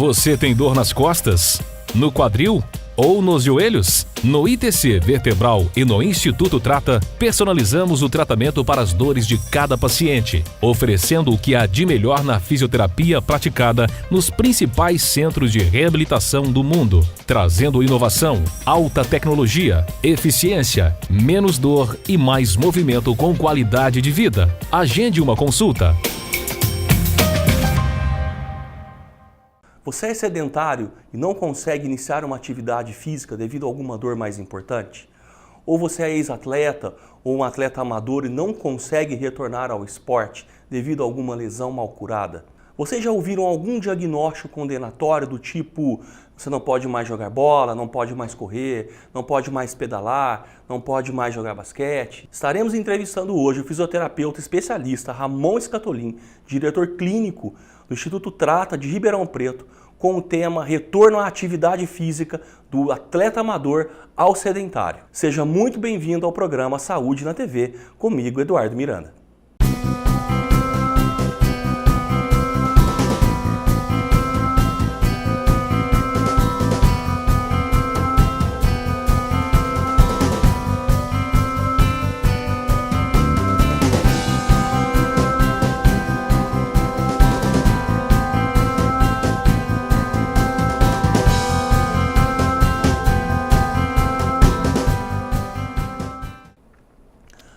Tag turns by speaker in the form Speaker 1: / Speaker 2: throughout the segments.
Speaker 1: Você tem dor nas costas? No quadril? Ou nos joelhos? No ITC Vertebral e no Instituto Trata, personalizamos o tratamento para as dores de cada paciente, oferecendo o que há de melhor na fisioterapia praticada nos principais centros de reabilitação do mundo, trazendo inovação, alta tecnologia, eficiência, menos dor e mais movimento com qualidade de vida. Agende uma consulta.
Speaker 2: Você é sedentário e não consegue iniciar uma atividade física devido a alguma dor mais importante? Ou você é ex-atleta ou um atleta amador e não consegue retornar ao esporte devido a alguma lesão mal curada? Vocês já ouviram algum diagnóstico condenatório do tipo: você não pode mais jogar bola, não pode mais correr, não pode mais pedalar, não pode mais jogar basquete? Estaremos entrevistando hoje o fisioterapeuta especialista Ramon Scatolin, diretor clínico do Instituto Trata de Ribeirão Preto, com o tema Retorno à Atividade Física do Atleta Amador ao Sedentário. Seja muito bem-vindo ao programa Saúde na TV, comigo, Eduardo Miranda.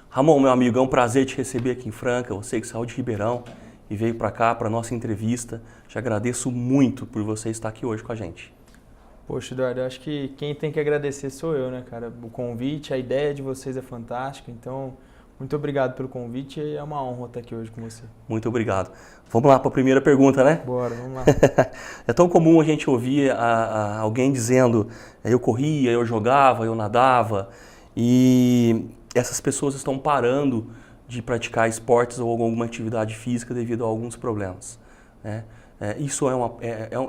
Speaker 2: Ramon, meu amigo, é um prazer te receber aqui em Franca, você que saiu de Ribeirão e veio para cá para a nossa entrevista. Te agradeço muito por você estar aqui hoje com a gente.
Speaker 3: Poxa, Eduardo, eu acho que quem tem que agradecer sou eu, né, cara? O convite, a ideia de vocês é fantástica, então muito obrigado pelo convite e é uma honra estar aqui hoje com você.
Speaker 2: Muito obrigado. Vamos lá para a primeira pergunta, né?
Speaker 3: Bora, vamos lá.
Speaker 2: É tão comum a gente ouvir alguém dizendo: eu corria, eu jogava, eu nadava, e essas pessoas estão parando de praticar esportes ou alguma atividade física devido a alguns problemas, né? Isso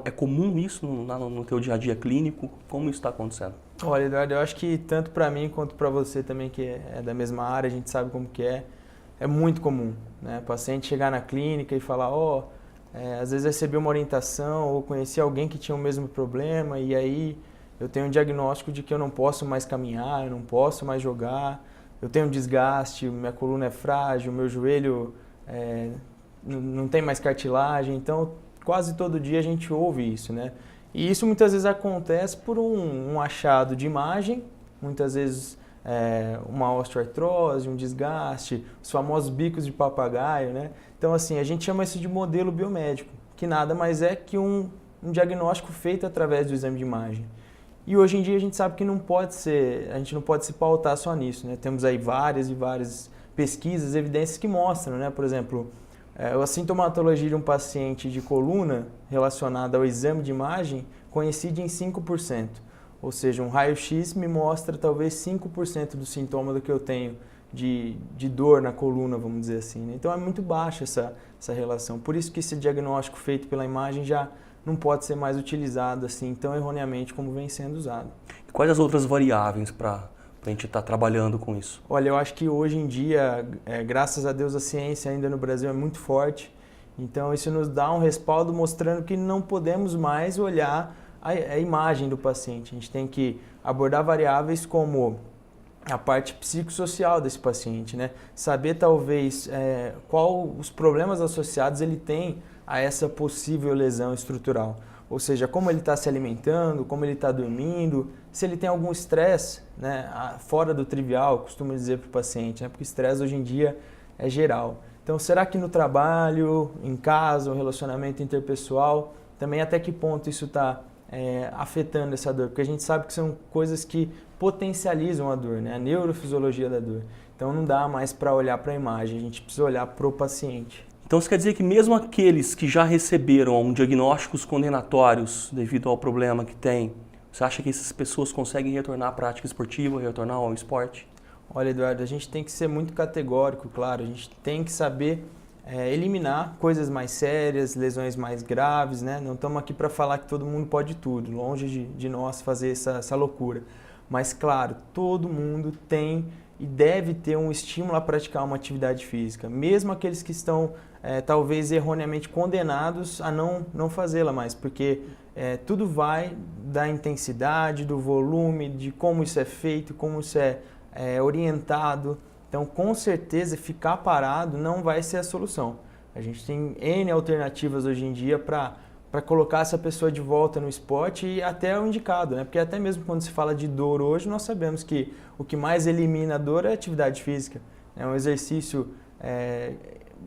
Speaker 2: é comum isso no teu dia a dia clínico? Como isso está acontecendo?
Speaker 3: Olha, Eduardo, eu acho que tanto para mim quanto para você também, que é da mesma área, a gente sabe como que é muito comum, né? O paciente chegar na clínica e falar: às vezes recebi uma orientação ou conheci alguém que tinha o mesmo problema e aí eu tenho um diagnóstico de que eu não posso mais caminhar, eu não posso mais jogar, eu tenho um desgaste, minha coluna é frágil, meu joelho não tem mais cartilagem. Então, quase todo dia a gente ouve isso, né? E isso muitas vezes acontece por um achado de imagem, muitas vezes uma osteoartrose, um desgaste, os famosos bicos de papagaio, né? Então, assim, a gente chama isso de modelo biomédico, que nada mais é que um diagnóstico feito através do exame de imagem. E hoje em dia a gente sabe que a gente não pode se pautar só nisso, né? Temos aí várias e várias pesquisas, evidências que mostram, né? Por exemplo, a sintomatologia de um paciente de coluna relacionada ao exame de imagem coincide em 5%. Ou seja, um raio-x me mostra talvez 5% do sintoma do que eu tenho de dor na coluna, vamos dizer assim, né? Então é muito baixa essa relação. Por isso que esse diagnóstico feito pela imagem já não pode ser mais utilizado assim tão erroneamente como vem sendo usado.
Speaker 2: E quais as outras variáveis para a gente estar trabalhando com isso?
Speaker 3: Olha, eu acho que hoje em dia, graças a Deus, a ciência ainda no Brasil é muito forte. Então isso nos dá um respaldo mostrando que não podemos mais olhar a imagem do paciente. A gente tem que abordar variáveis como a parte psicossocial desse paciente, né? Saber talvez qual os problemas associados ele tem a essa possível lesão estrutural. Ou seja, como ele está se alimentando, como ele está dormindo, se ele tem algum estresse, né, fora do trivial, costumo dizer para o paciente, né, porque o estresse hoje em dia é geral. Então, será que no trabalho, em casa, o relacionamento interpessoal, também até que ponto isso está afetando essa dor? Porque a gente sabe que são coisas que potencializam a dor, né, a neurofisiologia da dor. Então, não dá mais para olhar para a imagem, a gente precisa olhar para o paciente.
Speaker 2: Então isso quer dizer que mesmo aqueles que já receberam diagnósticos condenatórios devido ao problema que tem, você acha que essas pessoas conseguem retornar à prática esportiva, retornar ao esporte?
Speaker 3: Olha, Eduardo, a gente tem que ser muito categórico, claro, a gente tem que saber eliminar coisas mais sérias, lesões mais graves, né? Não estamos aqui para falar que todo mundo pode tudo, longe de nós fazer essa loucura. Mas claro, todo mundo tem e deve ter um estímulo a praticar uma atividade física, mesmo aqueles que estão talvez erroneamente condenados a não fazê-la mais, porque tudo vai da intensidade, do volume, de como isso é feito, como isso é orientado. Então, com certeza, ficar parado não vai ser a solução. A gente tem N alternativas hoje em dia para colocar essa pessoa de volta no esporte e até o indicado, né? Porque até mesmo quando se fala de dor hoje, nós sabemos que o que mais elimina a dor é a atividade física. É um exercício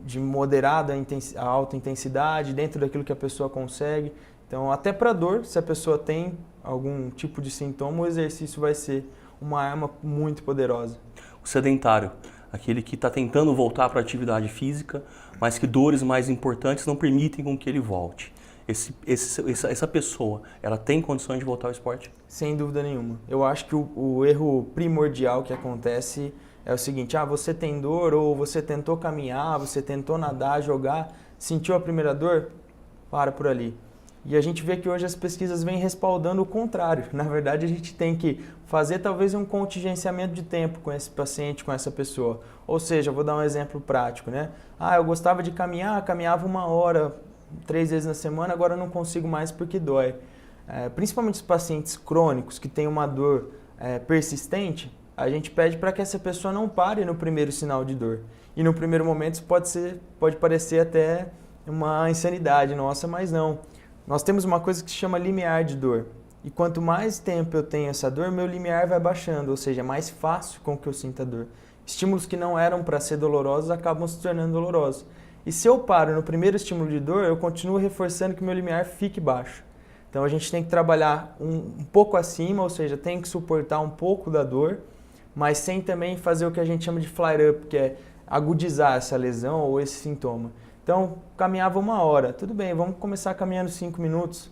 Speaker 3: de moderada a alta intensidade, dentro daquilo que a pessoa consegue. Então, até para dor, se a pessoa tem algum tipo de sintoma, o exercício vai ser uma arma muito poderosa.
Speaker 2: O sedentário, aquele que está tentando voltar para a atividade física, mas que dores mais importantes não permitem com que ele volte. Essa pessoa, ela tem condições de voltar ao esporte?
Speaker 3: Sem dúvida nenhuma. Eu acho que o erro primordial que acontece é o seguinte: você tem dor, ou você tentou caminhar, você tentou nadar, jogar, sentiu a primeira dor? Para por ali. E a gente vê que hoje as pesquisas vêm respaldando o contrário. Na verdade, a gente tem que fazer talvez um contingenciamento de tempo com esse paciente, com essa pessoa. Ou seja, vou dar um exemplo prático, né? Eu gostava de caminhar, caminhava 1 hora, 3 vezes na semana, agora eu não consigo mais porque dói. Principalmente os pacientes crônicos que têm uma dor persistente, a gente pede para que essa pessoa não pare no primeiro sinal de dor. E no primeiro momento isso pode parecer até uma insanidade nossa, mas não. Nós temos uma coisa que se chama limiar de dor. E quanto mais tempo eu tenho essa dor, meu limiar vai baixando, ou seja, é mais fácil com que eu sinta dor. Estímulos que não eram para ser dolorosos acabam se tornando dolorosos. E se eu paro no primeiro estímulo de dor, eu continuo reforçando que meu limiar fique baixo. Então a gente tem que trabalhar um pouco acima, ou seja, tem que suportar um pouco da dor, mas sem também fazer o que a gente chama de flare-up, que é agudizar essa lesão ou esse sintoma. Então, caminhava 1 hora, tudo bem, vamos começar caminhando 5 minutos.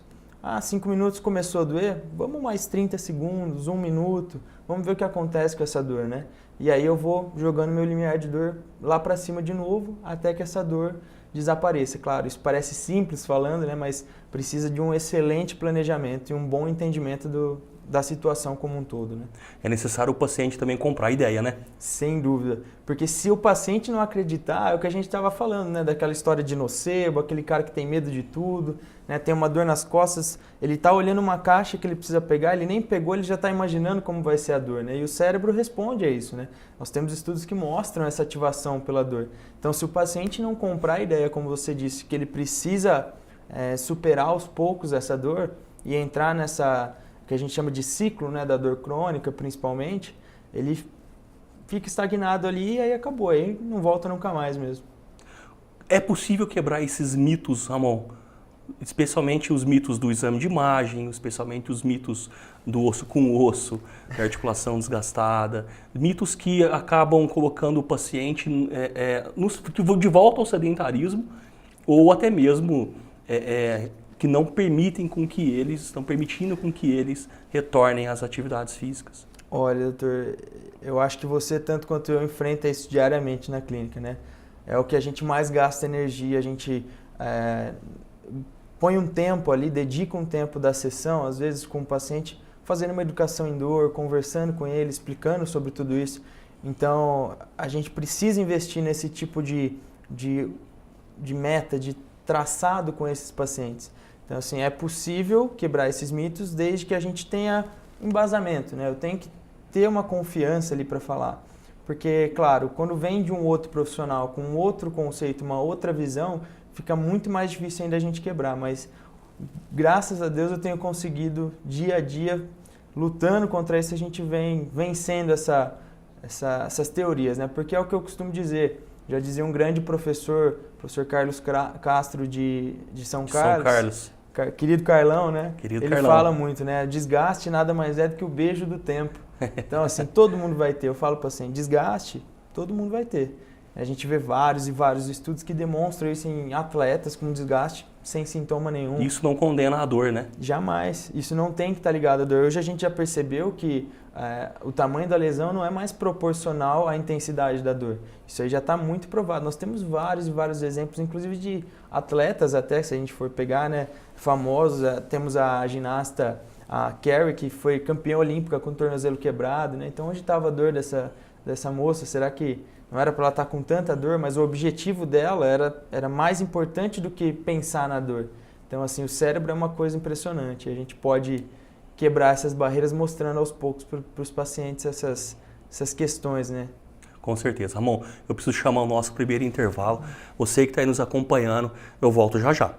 Speaker 3: 5 minutos começou a doer, vamos mais 30 segundos, 1 minuto, vamos ver o que acontece com essa dor, né? E aí eu vou jogando meu limiar de dor lá para cima de novo, até que essa dor desapareça. Claro, isso parece simples falando, né? Mas precisa de um excelente planejamento e um bom entendimento da situação como um todo, né?
Speaker 2: É necessário o paciente também comprar a ideia, né?
Speaker 3: Sem dúvida, porque se o paciente não acreditar, é o que a gente estava falando, né? Daquela história de nocebo, aquele cara que tem medo de tudo, né? Tem uma dor nas costas, ele está olhando uma caixa que ele precisa pegar, ele nem pegou, ele já está imaginando como vai ser a dor, né? E o cérebro responde a isso, né? Nós temos estudos que mostram essa ativação pela dor. Então, se o paciente não comprar a ideia, como você disse, que ele precisa superar aos poucos essa dor e entrar nessa que a gente chama de ciclo, né, da dor crônica principalmente, ele fica estagnado ali e aí acabou, aí não volta nunca mais mesmo.
Speaker 2: É possível quebrar esses mitos, Ramon? Especialmente os mitos do exame de imagem, especialmente os mitos do osso com osso, da articulação desgastada, mitos que acabam colocando o paciente de volta ao sedentarismo ou até mesmo que não permitindo com que eles retornem às atividades físicas.
Speaker 3: Olha, doutor, eu acho que você, tanto quanto eu, enfrenta isso diariamente na clínica, né? É o que a gente mais gasta energia, a gente põe um tempo ali, dedica um tempo da sessão, às vezes com o paciente, fazendo uma educação em dor, conversando com ele, explicando sobre tudo isso. Então, a gente precisa investir nesse tipo de meta, de traçado com esses pacientes. Então, assim, é possível quebrar esses mitos desde que a gente tenha embasamento, né? Eu tenho que ter uma confiança ali para falar. Porque, claro, quando vem de um outro profissional com um outro conceito, uma outra visão, fica muito mais difícil ainda a gente quebrar. Mas, graças a Deus, eu tenho conseguido, dia a dia, lutando contra isso, a gente vem vencendo essas teorias, né? Porque é o que eu costumo dizer. Já dizia um grande professor Carlos Castro de São Carlos. Querido Carlão, né? Ele fala muito, né? Desgaste nada mais é do que o beijo do tempo. Então, assim, todo mundo vai ter. Eu falo para assim, desgaste, todo mundo vai ter. A gente vê vários e vários estudos que demonstram isso em atletas com desgaste sem sintoma nenhum.
Speaker 2: Isso não condena a dor, né?
Speaker 3: Jamais. Isso não tem que estar ligado à dor. Hoje a gente já percebeu que o tamanho da lesão não é mais proporcional à intensidade da dor. Isso aí já está muito provado. Nós temos vários e vários exemplos, inclusive de atletas até, se a gente for pegar, né, famosos. Temos a ginasta, a Carrie, que foi campeã olímpica com o tornozelo quebrado, né? Então, onde estava a dor dessa moça? Será que não era para ela estar com tanta dor, mas o objetivo dela era mais importante do que pensar na dor. Então, assim, o cérebro é uma coisa impressionante. A gente pode quebrar essas barreiras mostrando aos poucos para os pacientes essas questões, né?
Speaker 2: Com certeza. Ramon, eu preciso chamar o nosso primeiro intervalo. Você que está aí nos acompanhando, eu volto já já.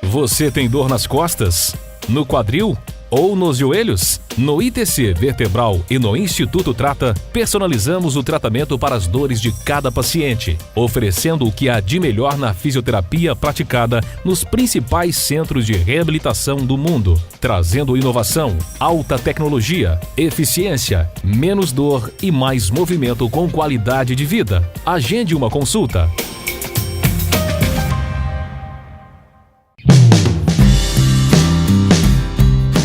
Speaker 1: Você tem dor nas costas? No quadril? Ou nos joelhos? No ITC Vertebral e no Instituto Trata, personalizamos o tratamento para as dores de cada paciente, oferecendo o que há de melhor na fisioterapia praticada nos principais centros de reabilitação do mundo, trazendo inovação, alta tecnologia, eficiência, menos dor e mais movimento com qualidade de vida. Agende uma consulta.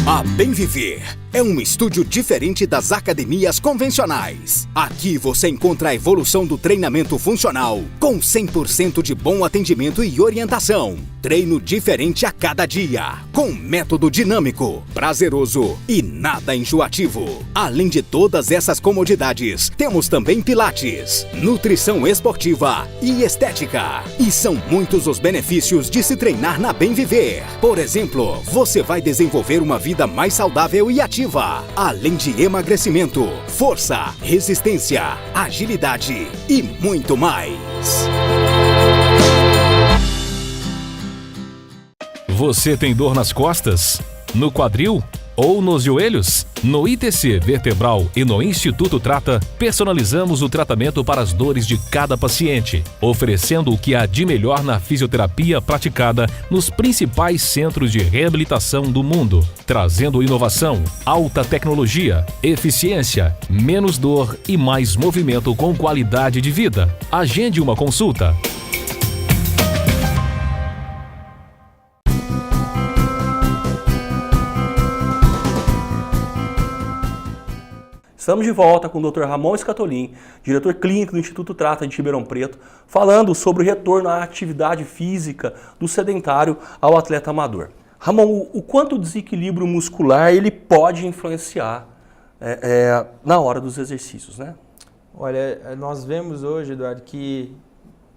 Speaker 4: A Bem Viver é um estúdio diferente das academias convencionais. Aqui você encontra a evolução do treinamento funcional, com 100% de bom atendimento e orientação. Treino diferente a cada dia, com método dinâmico, prazeroso e nada enjoativo. Além de todas essas comodidades, temos também pilates, nutrição esportiva e estética. E são muitos os benefícios de se treinar na Bem Viver. Por exemplo, você vai desenvolver uma vida mais saudável e ativa, além de emagrecimento, força, resistência, agilidade e muito mais.
Speaker 1: Você tem dor nas costas? No quadril? Ou nos joelhos? No ITC Vertebral e no Instituto Trata, personalizamos o tratamento para as dores de cada paciente, oferecendo o que há de melhor na fisioterapia praticada nos principais centros de reabilitação do mundo, trazendo inovação, alta tecnologia, eficiência, menos dor e mais movimento com qualidade de vida. Agende uma consulta.
Speaker 2: Estamos de volta com o Dr. Ramon Scatolin, diretor clínico do Instituto Trata de Ribeirão Preto, falando sobre o retorno à atividade física do sedentário ao atleta amador. Ramon, o quanto o desequilíbrio muscular ele pode influenciar na hora dos exercícios, né?
Speaker 3: Olha, nós vemos hoje, Eduardo, que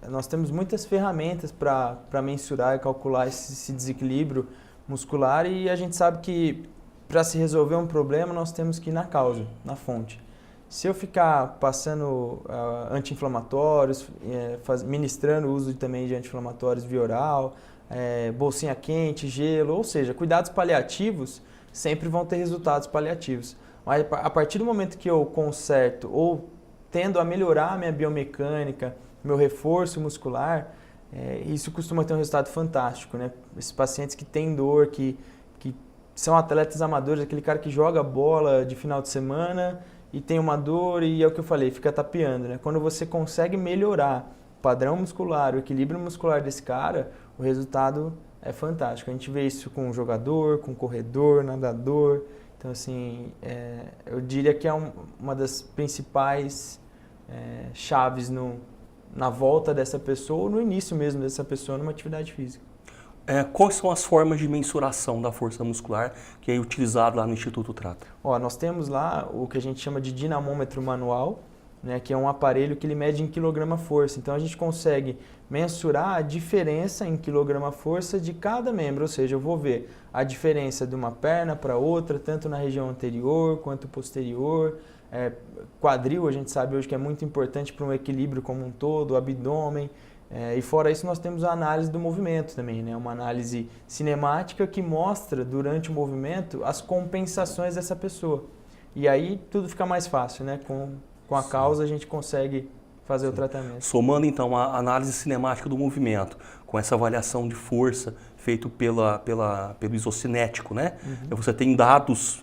Speaker 3: nós temos muitas ferramentas para mensurar e calcular esse desequilíbrio muscular e a gente sabe que para se resolver um problema, nós temos que ir na causa, na fonte. Se eu ficar passando anti-inflamatórios, ministrando o uso também de anti-inflamatórios via oral, bolsinha quente, gelo, ou seja, cuidados paliativos sempre vão ter resultados paliativos. Mas a partir do momento que eu conserto ou tendo a melhorar a minha biomecânica, meu reforço muscular, isso costuma ter um resultado fantástico, né? Esses pacientes que têm dor, que são atletas amadores, aquele cara que joga bola de final de semana e tem uma dor e é o que eu falei, fica tapeando, né? Quando você consegue melhorar o padrão muscular, o equilíbrio muscular desse cara, o resultado é fantástico. A gente vê isso com jogador, com corredor, nadador. Então, assim, eu diria que é uma das principais chaves na volta dessa pessoa ou no início mesmo dessa pessoa numa atividade física.
Speaker 2: Quais são as formas de mensuração da força muscular que é utilizado lá no Instituto Trata?
Speaker 3: Nós temos lá o que a gente chama de dinamômetro manual, né, que é um aparelho que ele mede em quilograma-força. Então a gente consegue mensurar a diferença em quilograma-força de cada membro, ou seja, eu vou ver a diferença de uma perna para outra, tanto na região anterior quanto posterior. Quadril a gente sabe hoje que é muito importante para um equilíbrio como um todo, o abdômen. E fora isso nós temos a análise do movimento também, né? Uma análise cinemática que mostra durante o movimento as compensações dessa pessoa. E aí tudo fica mais fácil, né? Com a causa a gente consegue fazer o tratamento.
Speaker 2: Somando então a análise cinemática do movimento com essa avaliação de força feito pelo isocinético, né? Você tem dados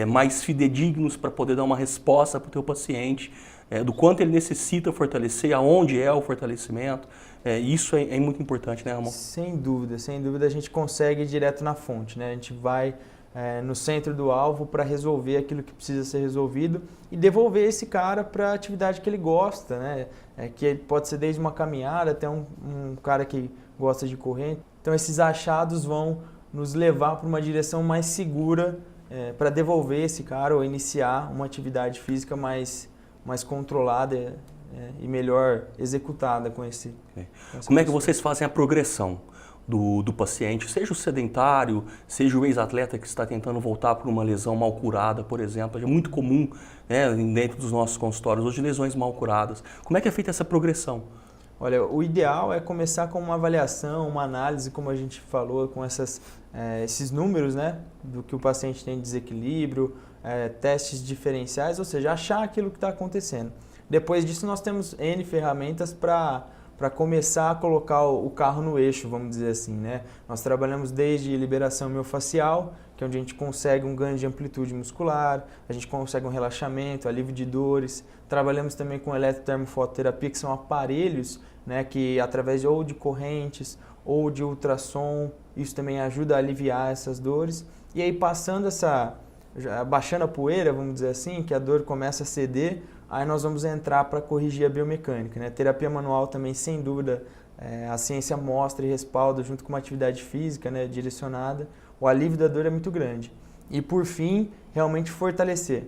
Speaker 2: mais fidedignos para poder dar uma resposta para o teu paciente, do quanto ele necessita fortalecer, aonde é o fortalecimento. Isso é muito importante, né, Ramon?
Speaker 3: Sem dúvida a gente consegue ir direto na fonte, né? A gente vai no centro do alvo para resolver aquilo que precisa ser resolvido e devolver esse cara para a atividade que ele gosta, né? Que pode ser desde uma caminhada até um cara que gosta de correr. Então esses achados vão nos levar para uma direção mais segura para devolver esse cara ou iniciar uma atividade física mais controlada e melhor executada com esse.
Speaker 2: Como é que vocês fazem a progressão do paciente, seja o sedentário, seja o ex-atleta que está tentando voltar por uma lesão mal curada, por exemplo? É muito comum, né, dentro dos nossos consultórios hoje lesões mal curadas. Como é que é feita essa progressão?
Speaker 3: Olha, o ideal é começar com uma avaliação, uma análise, como a gente falou, com esses números, né, do que o paciente tem de desequilíbrio, testes diferenciais, ou seja, achar aquilo que está acontecendo. Depois disso, nós temos N ferramentas para começar a colocar o carro no eixo, vamos dizer assim, né? Nós trabalhamos desde liberação miofascial, que é onde a gente consegue um ganho de amplitude muscular, a gente consegue um relaxamento, alívio de dores. Trabalhamos também com eletrotermofototerapia, que são aparelhos, né, que através ou de correntes ou de ultrassom, isso também ajuda a aliviar essas dores. E aí baixando a poeira, vamos dizer assim, que a dor começa a ceder, aí nós vamos entrar para corrigir a biomecânica, né? Terapia manual também, sem dúvida, a ciência mostra e respalda junto com uma atividade física, né, direcionada. O alívio da dor é muito grande. E por fim, realmente fortalecer,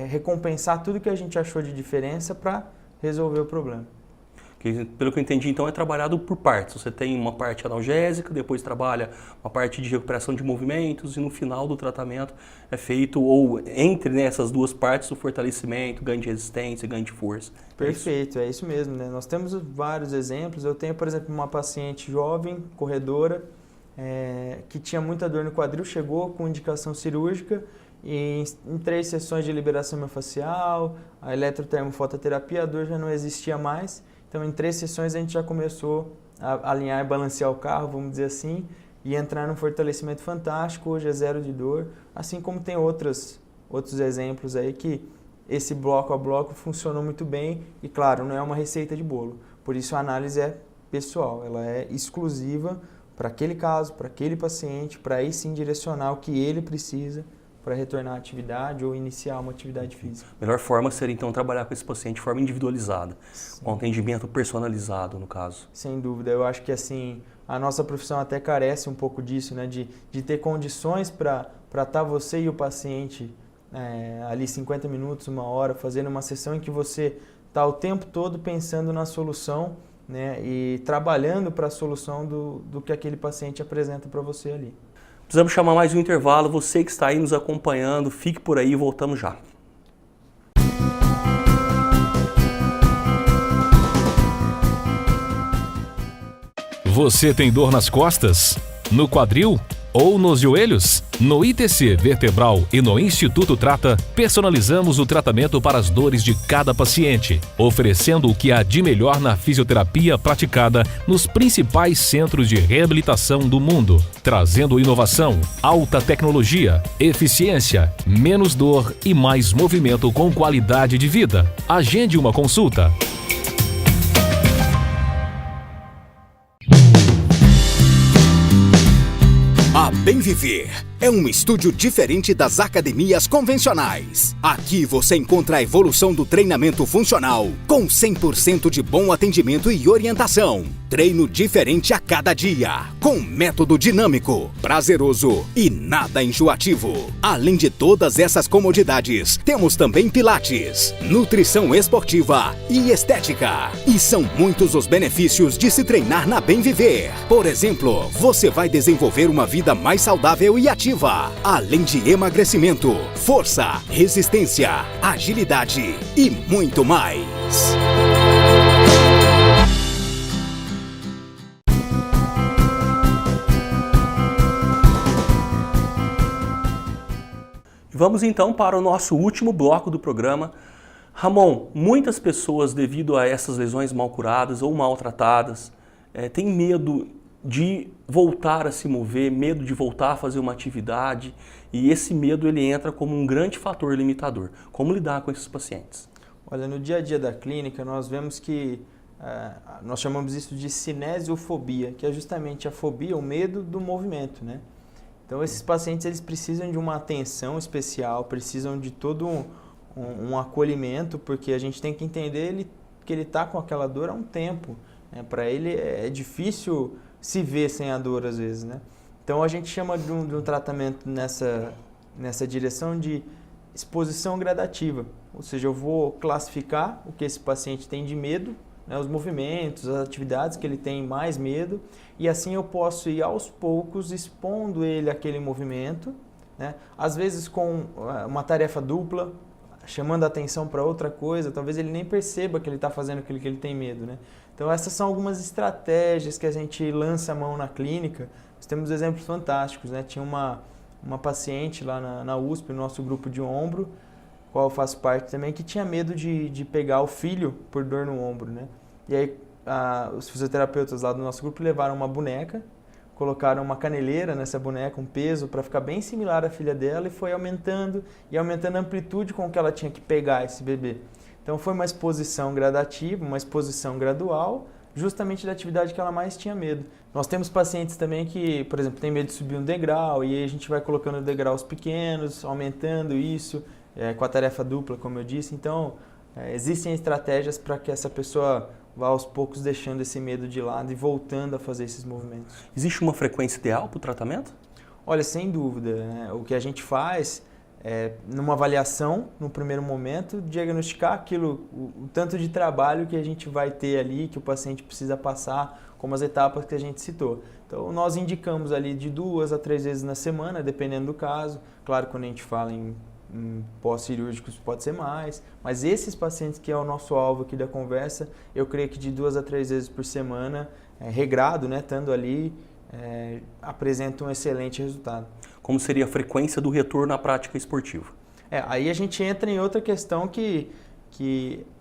Speaker 3: recompensar tudo que a gente achou de diferença para resolver o problema.
Speaker 2: Que, pelo que eu entendi, então, é trabalhado por partes. Você tem uma parte analgésica, depois trabalha uma parte de recuperação de movimentos e no final do tratamento é feito, ou entre, né, essas duas partes, o fortalecimento, ganho de resistência, ganho de força.
Speaker 3: Perfeito, é isso mesmo, né? Nós temos vários exemplos. Eu tenho, por exemplo, uma paciente jovem, corredora, que tinha muita dor no quadril, chegou com indicação cirúrgica e em 3 sessões de liberação miofascial, a eletrotermofototerapia, a dor já não existia mais. Então, em 3 sessões, a gente já começou a alinhar e balancear o carro, vamos dizer assim, e entrar num fortalecimento fantástico. Hoje é 0 de dor, assim como tem outros exemplos aí que esse bloco a bloco funcionou muito bem e, claro, não é uma receita de bolo. Por isso, a análise é pessoal, ela é exclusiva para aquele caso, para aquele paciente, para aí sim direcionar o que ele precisa para retornar à atividade ou iniciar uma atividade física.
Speaker 2: A melhor forma seria, então, trabalhar com esse paciente de forma individualizada, com atendimento personalizado, no caso.
Speaker 3: Sem dúvida. Eu acho que, assim, a nossa profissão até carece um pouco disso, né? De ter condições para estar você e o paciente ali 50 minutos, 1 hora, fazendo uma sessão em que você está o tempo todo pensando na solução, né? E trabalhando para a solução do que aquele paciente apresenta para você ali.
Speaker 2: Precisamos chamar mais um intervalo. Você que está aí nos acompanhando, fique por aí e voltamos já.
Speaker 1: Você tem dor nas costas? No quadril? Ou nos joelhos? No ITC Vertebral e no Instituto Trata, personalizamos o tratamento para as dores de cada paciente, oferecendo o que há de melhor na fisioterapia praticada nos principais centros de reabilitação do mundo, trazendo inovação, alta tecnologia, eficiência, menos dor e mais movimento com qualidade de vida. Agende uma consulta.
Speaker 4: A Bem Viver é um estúdio diferente das academias convencionais. Aqui você encontra a evolução do treinamento funcional, com 100% de bom atendimento e orientação. Treino diferente a cada dia, com método dinâmico, prazeroso e nada enjoativo. Além de todas essas comodidades, temos também pilates, nutrição esportiva e estética. E são muitos os benefícios de se treinar na Bem Viver. Por exemplo, você vai desenvolver uma vida mais saudável e ativa, além de emagrecimento, força, resistência, agilidade e muito mais.
Speaker 2: Vamos então para o nosso último bloco do programa. Ramon, muitas pessoas, devido a essas lesões mal curadas ou maltratadas, têm medo de voltar a se mover, medo de voltar a fazer uma atividade, e esse medo ele entra como um grande fator limitador. Como lidar com esses pacientes?
Speaker 3: Olha, no dia a dia da clínica nós vemos que nós chamamos isso de cinesiofobia, que é justamente a fobia, o medo do movimento, né? Então esses pacientes eles precisam de uma atenção especial, precisam de todo um acolhimento, porque a gente tem que entender que ele está com aquela dor há um tempo. Para ele é difícil se ver sem a dor às vezes, né? Então a gente chama de um tratamento nessa direção de exposição gradativa, ou seja, eu vou classificar o que esse paciente tem de medo, né, os movimentos, as atividades que ele tem mais medo, e assim eu posso ir aos poucos expondo ele àquele movimento, né, às vezes com uma tarefa dupla, chamando a atenção para outra coisa, talvez ele nem perceba que ele está fazendo aquilo que ele tem medo, né? Então essas são algumas estratégias que a gente lança a mão na clínica. Nós temos exemplos fantásticos, né? Tinha uma paciente lá na USP, no nosso grupo de ombro, qual eu faço parte também, que tinha medo de pegar o filho por dor no ombro, né? E aí os fisioterapeutas lá do nosso grupo levaram uma boneca, colocaram uma caneleira nessa boneca, um peso, para ficar bem similar à filha dela, e foi aumentando a amplitude com que ela tinha que pegar esse bebê. Então foi uma exposição gradativa, uma exposição gradual, justamente da atividade que ela mais tinha medo. Nós temos pacientes também que, por exemplo, tem medo de subir um degrau, e aí a gente vai colocando degraus pequenos, aumentando isso, com a tarefa dupla, como eu disse. Então, existem estratégias para que essa pessoa vá aos poucos deixando esse medo de lado e voltando a fazer esses movimentos.
Speaker 2: Existe uma frequência ideal para o tratamento?
Speaker 3: Olha, sem dúvida, né? O que a gente faz é, numa avaliação, no primeiro momento, diagnosticar aquilo, o tanto de trabalho que a gente vai ter ali, que o paciente precisa passar, como as etapas que a gente citou. Então, nós indicamos ali de 2 a 3 vezes na semana, dependendo do caso. Claro, quando a gente fala em pós-cirúrgicos pode ser mais, mas esses pacientes que é o nosso alvo aqui da conversa, eu creio que de 2 a 3 vezes por semana, regrado, né, estando ali, apresenta um excelente resultado.
Speaker 2: Como seria a frequência do retorno à prática esportiva?
Speaker 3: Aí a gente entra em outra questão que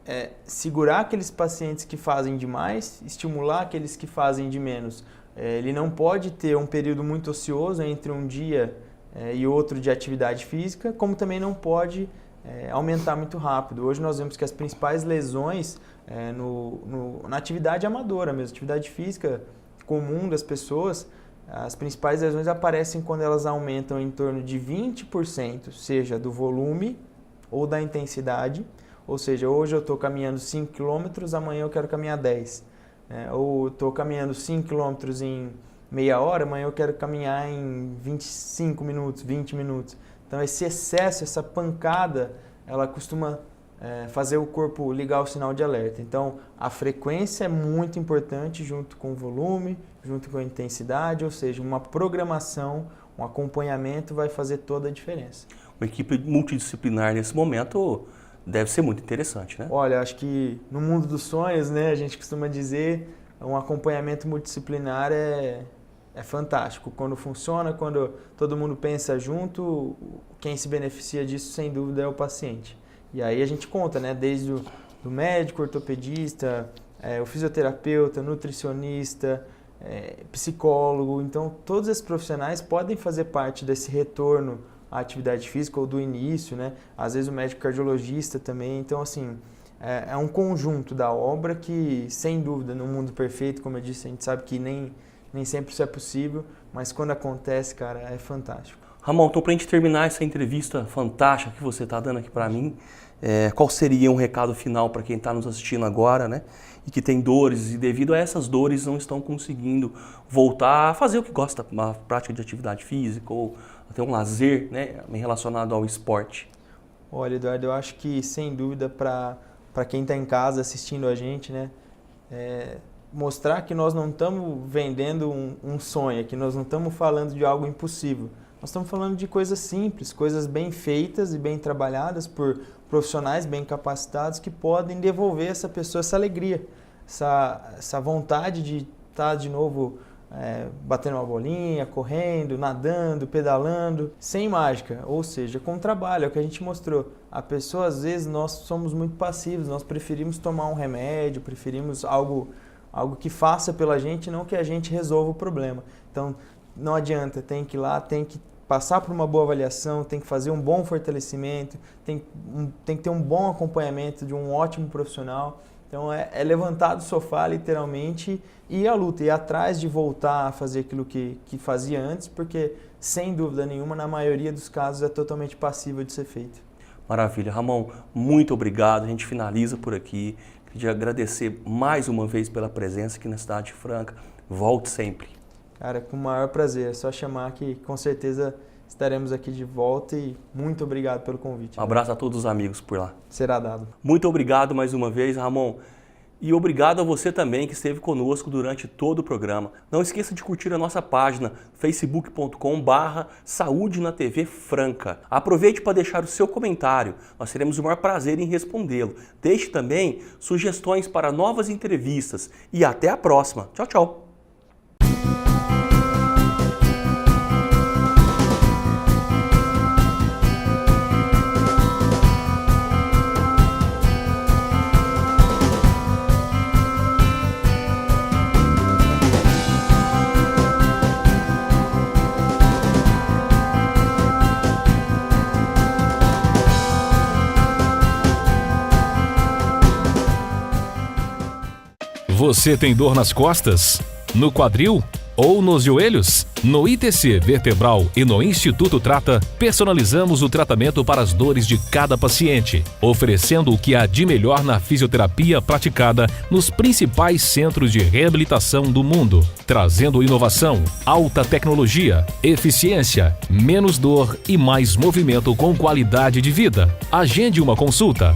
Speaker 3: é segurar aqueles pacientes que fazem demais, estimular aqueles que fazem de menos. Ele não pode ter um período muito ocioso entre um dia e outro de atividade física, como também não pode aumentar muito rápido. Hoje nós vemos que as principais lesões na atividade amadora mesmo, atividade física comum das pessoas, as principais lesões aparecem quando elas aumentam em torno de 20%, seja do volume ou da intensidade, ou seja, hoje eu estou caminhando 5 km, amanhã eu quero caminhar 10, ou estou caminhando 5 km em meia hora, amanhã eu quero caminhar em 25 minutos, 20 minutos. Então esse excesso, essa pancada, ela costuma fazer o corpo ligar o sinal de alerta. Então a frequência é muito importante junto com o volume, junto com a intensidade, ou seja, uma programação, um acompanhamento vai fazer toda a diferença.
Speaker 2: Uma equipe multidisciplinar nesse momento deve ser muito interessante, né?
Speaker 3: Olha, acho que no mundo dos sonhos, né, a gente costuma dizer, um acompanhamento multidisciplinar é fantástico. Quando funciona, quando todo mundo pensa junto, quem se beneficia disso, sem dúvida, é o paciente. E aí a gente conta, né, desde o médico, ortopedista, o fisioterapeuta, nutricionista, psicólogo. Então, todos esses profissionais podem fazer parte desse retorno à atividade física ou do início, né? Às vezes o médico cardiologista também. Então, assim, é um conjunto da obra que, sem dúvida, no mundo perfeito, como eu disse, a gente sabe que nem sempre isso é possível, mas quando acontece, cara, é fantástico.
Speaker 2: Ramon, então para a gente terminar essa entrevista fantástica que você está dando aqui para mim, qual seria um recado final para quem está nos assistindo agora, né? E que tem dores e devido a essas dores não estão conseguindo voltar a fazer o que gosta, uma prática de atividade física ou até um lazer, né, relacionado ao esporte?
Speaker 3: Olha, Eduardo, eu acho que sem dúvida para quem está em casa assistindo a gente, né, mostrar que nós não estamos vendendo um sonho, que nós não estamos falando de algo impossível. Nós estamos falando de coisas simples, coisas bem feitas e bem trabalhadas por profissionais bem capacitados que podem devolver a essa pessoa essa alegria, essa vontade de estar de novo batendo uma bolinha, correndo, nadando, pedalando, sem mágica, ou seja, com trabalho, é o que a gente mostrou. A pessoa, às vezes, nós somos muito passivos, nós preferimos tomar um remédio, preferimos algo que faça pela gente, não que a gente resolva o problema. Então, não adianta, tem que ir lá, tem que passar por uma boa avaliação, tem que fazer um bom fortalecimento, tem que ter um bom acompanhamento de um ótimo profissional. Então, é levantar do sofá, literalmente, e ir à luta, ir atrás de voltar a fazer aquilo que fazia antes, porque, sem dúvida nenhuma, na maioria dos casos, é totalmente passível de ser feito.
Speaker 2: Maravilha. Ramon, muito obrigado. A gente finaliza por aqui. Queria agradecer mais uma vez pela presença aqui na Cidade Franca. Volte sempre.
Speaker 3: Cara, com o maior prazer. É só chamar que com certeza estaremos aqui de volta e muito obrigado pelo convite.
Speaker 2: Um abraço a todos os amigos por lá.
Speaker 3: Será dado.
Speaker 2: Muito obrigado mais uma vez, Ramon. E obrigado a você também que esteve conosco durante todo o programa. Não esqueça de curtir a nossa página facebook.com/Saúde na TV Franca. Aproveite para deixar o seu comentário, nós teremos o maior prazer em respondê-lo. Deixe também sugestões para novas entrevistas e até a próxima. Tchau, tchau!
Speaker 1: Você tem dor nas costas? No quadril? Ou nos joelhos? No ITC Vertebral e no Instituto Trata, personalizamos o tratamento para as dores de cada paciente, oferecendo o que há de melhor na fisioterapia praticada nos principais centros de reabilitação do mundo, trazendo inovação, alta tecnologia, eficiência, menos dor e mais movimento com qualidade de vida. Agende uma consulta.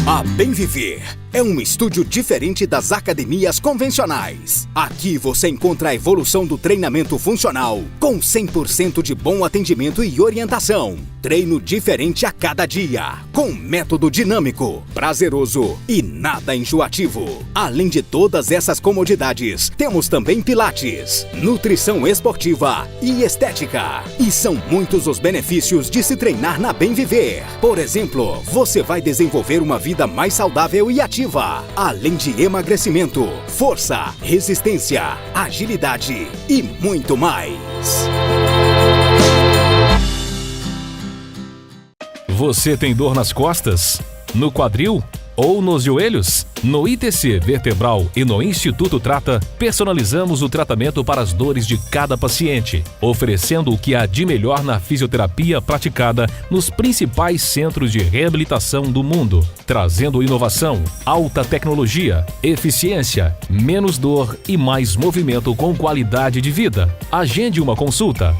Speaker 4: A Bem Viver é um estúdio diferente das academias convencionais. Aqui você encontra a evolução do treinamento funcional, com 100% de bom atendimento e orientação. Treino diferente a cada dia, com método dinâmico, prazeroso e nada enjoativo. Além de todas essas comodidades, temos também pilates, nutrição esportiva e estética. E são muitos os benefícios de se treinar na Bem Viver. Por exemplo, você vai desenvolver uma vida mais saudável e ativa, além de emagrecimento, força, resistência, agilidade e muito mais.
Speaker 1: Você tem dor nas costas? No quadril? Ou nos joelhos? No ITC Vertebral e no Instituto Trata, personalizamos o tratamento para as dores de cada paciente, oferecendo o que há de melhor na fisioterapia praticada nos principais centros de reabilitação do mundo, trazendo inovação, alta tecnologia, eficiência, menos dor e mais movimento com qualidade de vida. Agende uma consulta.